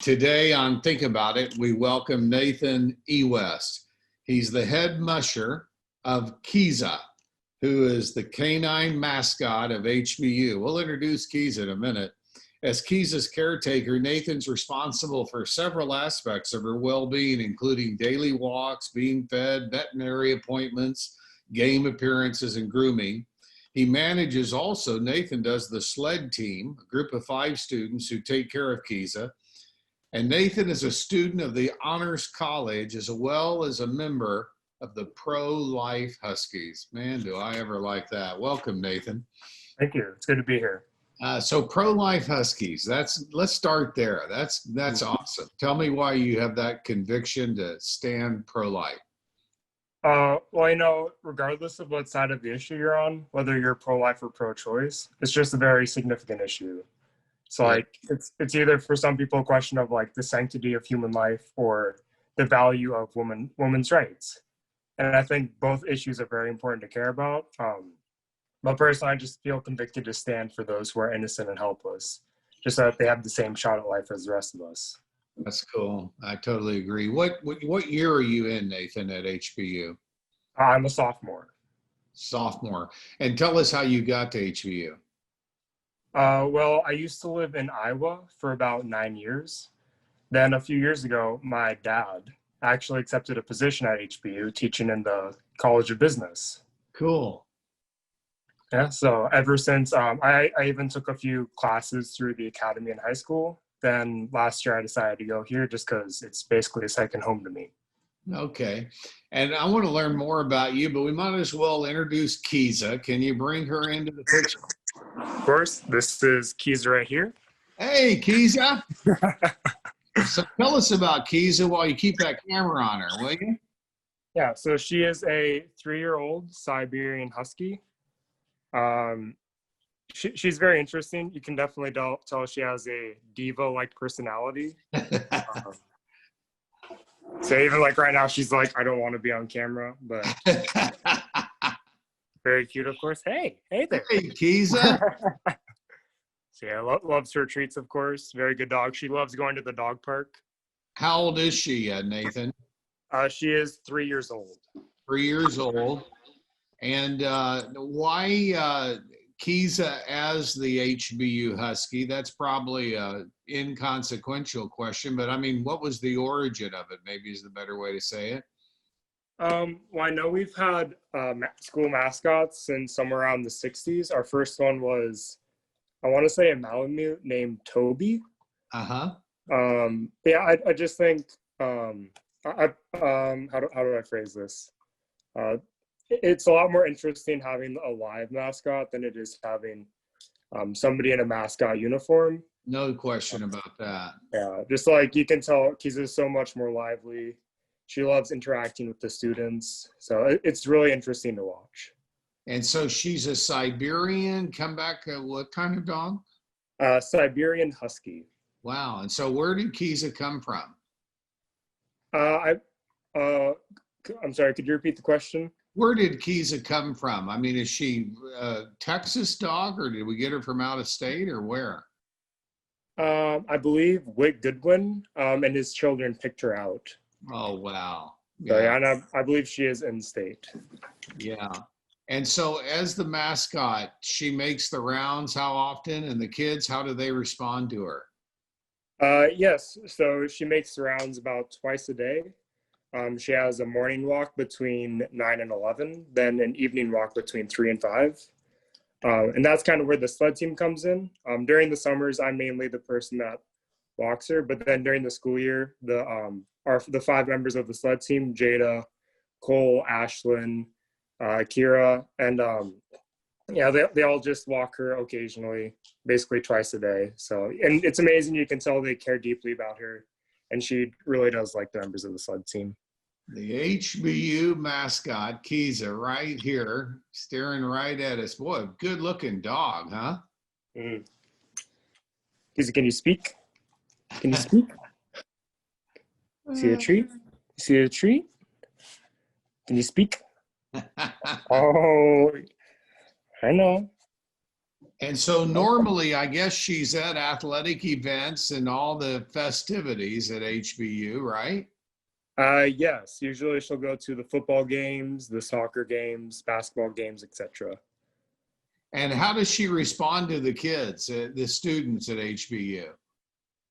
Today on Think About It, we welcome Nathan Ewest. He's the head musher of Kiza, who is the canine mascot of HBU. We'll introduce Kiza in a minute. As Kiza's caretaker, Nathan's responsible for several aspects of her well-being, including daily walks, being fed, veterinary appointments, game appearances, and grooming. He manages also, Nathan does the Sled Team, a group of 5 students who take care of Kiza. And Nathan is a student of the Honors College as well as a member of the Pro-Life Huskies. Man, do I ever like that. Welcome, Nathan. Thank you. It's good to be here. So Pro-Life Huskies, let's start there. That's awesome. Tell me why you have that conviction to stand pro-life. Well, regardless of what side of the issue you're on, whether you're pro-life or pro-choice, it's just a very significant issue. So like it's either for some people a question of like the sanctity of human life or the value of women's rights. And I think both issues are very important to care about. But personally, I just feel convicted to stand for those who are innocent and helpless, just so that they have the same shot at life as the rest of us. That's cool. I totally agree. What year are you in, Nathan, at HBU? I'm a sophomore. Sophomore. And tell us how you got to HBU. Well, I used to live in Iowa for about 9 years. Then a few years ago, my dad actually accepted a position at HBU teaching in the College of Business. Cool. Yeah, so ever since, I even took a few classes through the academy in high school. Then last year I decided to go here just because it's basically a second home to me. Okay. And I want to learn more about you, but we might as well introduce Kiza. Can you bring her into the picture? Of course, this is Kiza right here. Hey, Kiza. So tell us about Kiza while you keep that camera on her, will you? Yeah, so she is a 3-year-old Siberian Husky. She's very interesting. You can definitely tell she has a diva-like personality. So even like right now, she's like, I don't want to be on camera, but very cute, of course. Hey there. Hey, Kiza. So yeah, loves her treats, of course. Very good dog. She loves going to the dog park. How old is she, Nathan? She is 3 years old. 3 years old. And why Kiza as the HBU Husky? That's probably an inconsequential question, but I mean, what was the origin of it? Maybe is the better way to say it. Well, I know we've had school mascots since somewhere around the 60s. Our first one was, I want to say, a Malamute named Toby. Uh-huh. Yeah, I just think, how do I phrase this? It's a lot more interesting having a live mascot than it is having somebody in a mascot uniform. No question about that. Yeah, just like you can tell, Kiza is so much more lively. She loves interacting with the students. So it's really interesting to watch. And so she's a Siberian, what kind of dog? Siberian Husky. Wow. And so where did Kiza come from? I'm sorry, could you repeat the question? Where did Kiza come from? I mean, is she a Texas dog, or did we get her from out of state, or where? I believe Wick Goodwin and his children picked her out. Oh, wow. Yeah. So, yeah, and I believe she is in state. Yeah. And so as the mascot, she makes the rounds how often? And the kids, how do they respond to her? Yes. So she makes the rounds about twice a day. She has a morning walk between 9 and 11, then an evening walk between 3 and 5. And that's kind of where the sled team comes in. During the summers, I'm mainly the person that walks her, but then during the school year, the 5 members of the sled team, Jada, Cole, Ashlyn, Kira, and yeah, they all just walk her occasionally, basically twice a day. So, and it's amazing. You can tell they care deeply about her, and she really does like the members of the sled team. The HBU mascot, Kiza, right here, staring right at us. Boy, good looking dog, huh? Mm. Kiza, can you speak? Can you speak? See a treat? See a treat? Can you speak? Oh, I know. And so normally, I guess she's at athletic events and all the festivities at HBU, right? Yes, usually she'll go to the football games, the soccer games, basketball games, etc. And how does she respond to the kids, the students at HBU?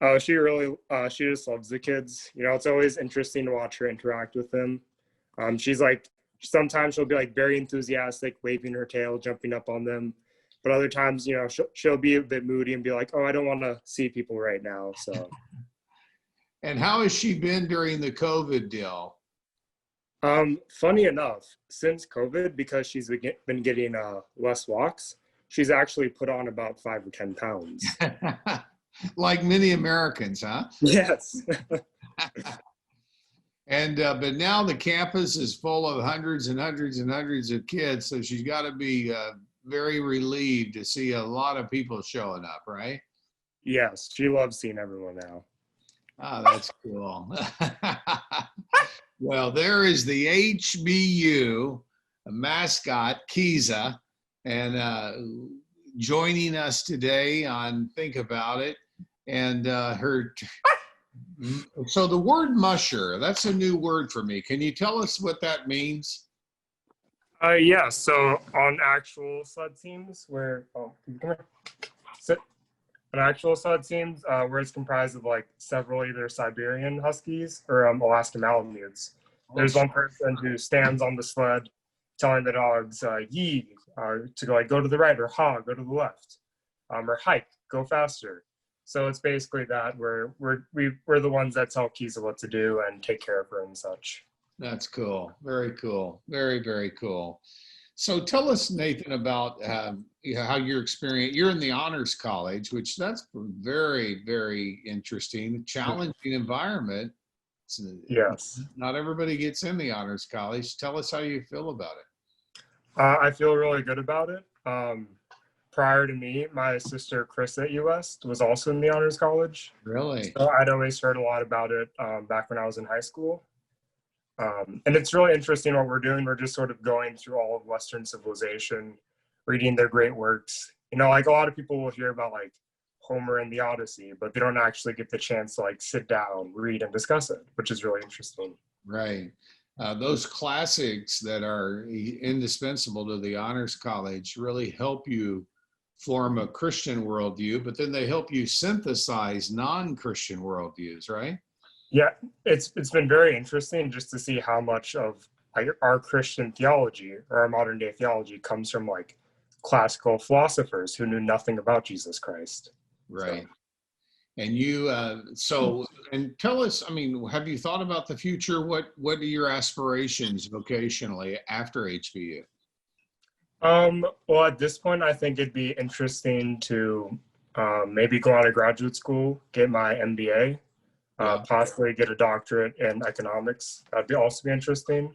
Oh, she just loves the kids. You know, it's always interesting to watch her interact with them. She's like, sometimes she'll be like very enthusiastic, waving her tail, jumping up on them. But other times, you know, she'll be a bit moody and be like, oh, I don't want to see people right now. So, And how has she been during the COVID deal? funny enough, since COVID, because she's been getting less walks, she's actually put on about 5 or 10 pounds. Like many Americans, huh? Yes. And but now the campus is full of hundreds and hundreds and hundreds of kids, so she's got to be very relieved to see a lot of people showing up, right? Yes, she loves seeing everyone now. Oh, that's cool. Well, there is the HBU mascot, Kiza, and joining us today on Think About It. And so the word musher, that's a new word for me. Can you tell us what that means? Yeah, so on actual sled teams where, oh, come here. Sit. On actual sled teams, where it's comprised of like several either Siberian Huskies or Alaska Malamutes, there's one person who stands on the sled telling the dogs, yee, to go, like, go to the right, or ha, go to the left, or hike, go faster. So it's basically that where we're the ones that tell Kiza what to do and take care of her and such. That's cool. Very cool. Very, very cool. So tell us, Nathan, about how your experience. You're in the honors college, which that's very, very interesting, challenging environment. Yes. Not everybody gets in the honors college. Tell us how you feel about it. I feel really good about it. Prior to me, my sister Chris at Ewest was also in the honors college. Really? So I'd always heard a lot about it back when I was in high school. And it's really interesting what we're doing. We're just sort of going through all of Western civilization, reading their great works. You know, like a lot of people will hear about like Homer and the Odyssey, but they don't actually get the chance to like sit down, read, and discuss it, which is really interesting. Right. Those classics that are indispensable to the honors college really help you form a Christian worldview, but then they help you synthesize non-Christian worldviews, right? Yeah, it's been very interesting just to see how much of like our Christian theology or our modern day theology comes from like classical philosophers who knew nothing about Jesus Christ. Right. So. And you, and tell us, I mean, have you thought about the future? What are your aspirations vocationally after HBU? Well, at this point, I think it'd be interesting to maybe go out of graduate school, get my MBA, possibly get a doctorate in economics. That'd also be interesting.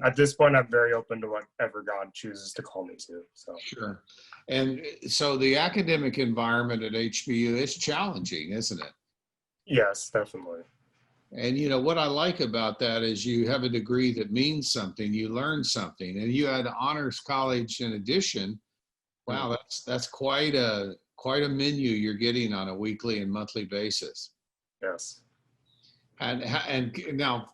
At this point, I'm very open to whatever God chooses to call me to. So sure. And so the academic environment at HBU is challenging, isn't it? Yes, definitely. And you know what I like about that is you have a degree that means something, you learn something, and you had honors college in addition. Wow, that's quite a menu you're getting on a weekly and monthly basis. Yes. And now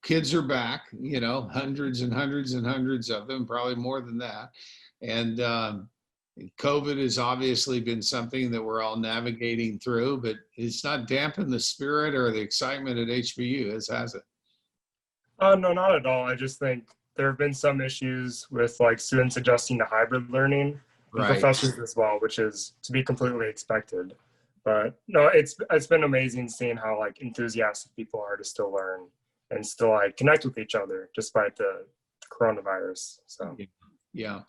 kids are back, you know, hundreds and hundreds and hundreds of them, probably more than that. And COVID has obviously been something that we're all navigating through, but it's not dampened the spirit or the excitement at HBU, has it? No, not at all. I just think there have been some issues with like students adjusting to hybrid learning, and professors as well, which is to be completely expected. But no, it's been amazing seeing how like enthusiastic people are to still learn and still like connect with each other despite the coronavirus. So yeah.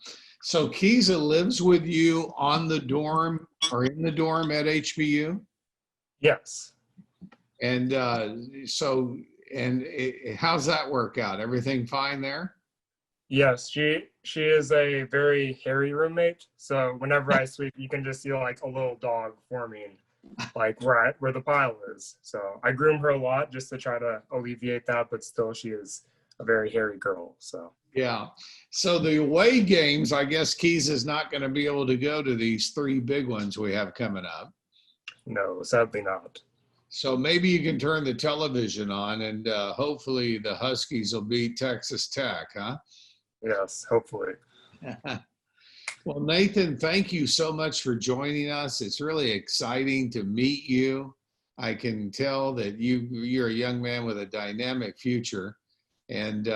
So Kiza lives with you on the dorm or in the dorm at HBU? Yes. And how's that work out? Everything fine there? Yes, she is a very hairy roommate. So whenever I sleep, you can just see like a little dog forming like where the pile is. So I groom her a lot just to try to alleviate that, but still she is a very hairy girl. So Yeah. So the away games, I guess Kiza's not going to be able to go to these 3 big ones we have coming up. No, sadly not. So maybe you can turn the television on and hopefully the Huskies will beat Texas Tech, huh? Yes, hopefully. Well, Nathan, thank you so much for joining us. It's really exciting to meet you. I can tell that you're a young man with a dynamic future, and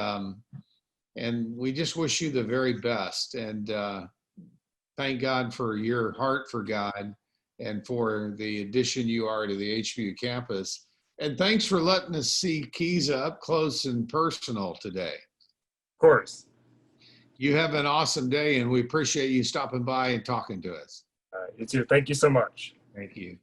we just wish you the very best. And thank God for your heart for God and for the addition you are to the HBU campus. And thanks for letting us see Kiza up close and personal today. Of course. You have an awesome day, and we appreciate you stopping by and talking to us. You too. Thank you so much. Thank you.